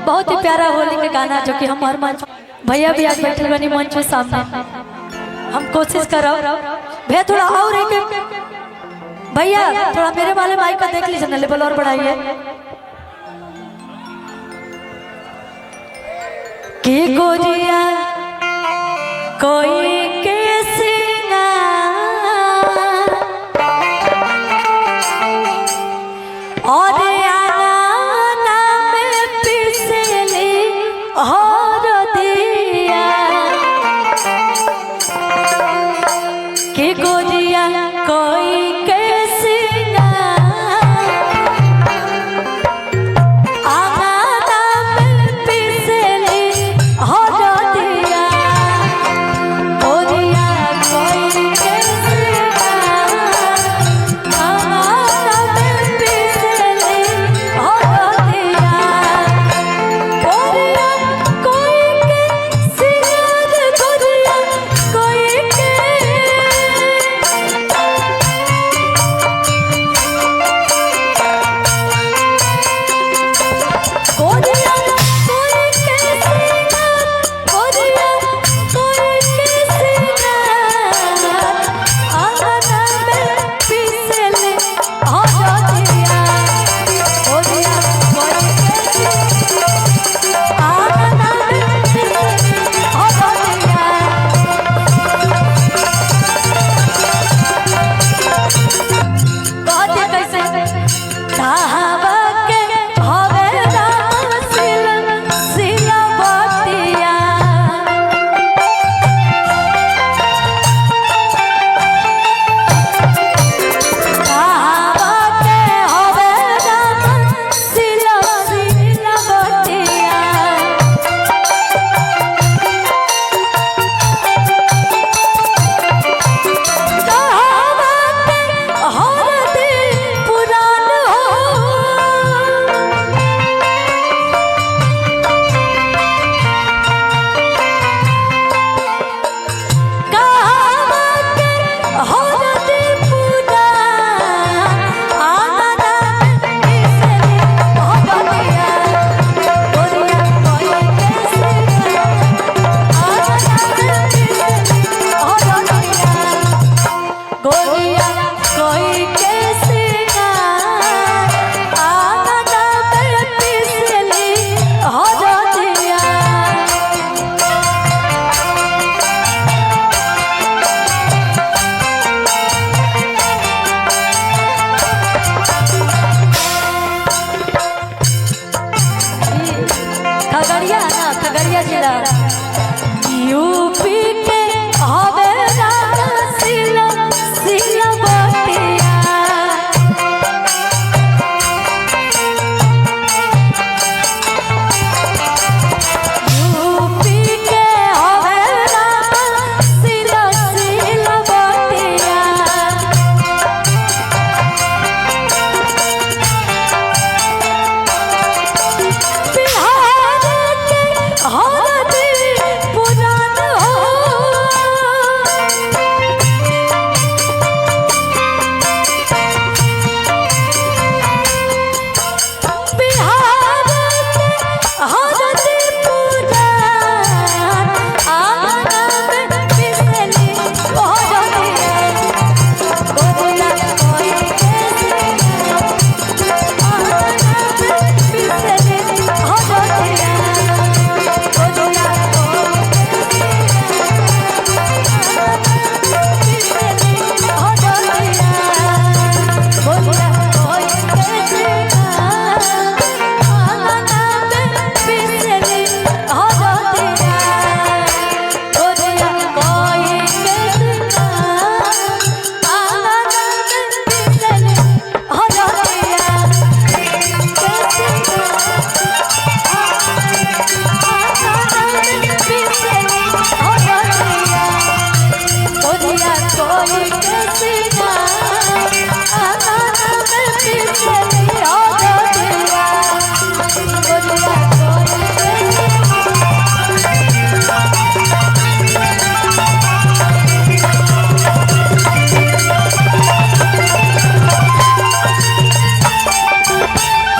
बहुत ही प्यारा होली का गाना जो कि हमारे मंच भैया भी आज बैठे बनी मंच में सामने हम कोशिश कर भैया थोड़ा और एक भैया थोड़ा मेरे वाले माइक का देख लीजिए ना लेवल और बढ़ाइए कि गोरिया कोई और आना में पिसली और दिया कि गोरिया कोई कैसी ना आना में पिसली और दिया गोरिया कोई कैसी ना आना में पिसली और दिया गोरिया कोई कैसी गोरिया कोई खगड़िया जिला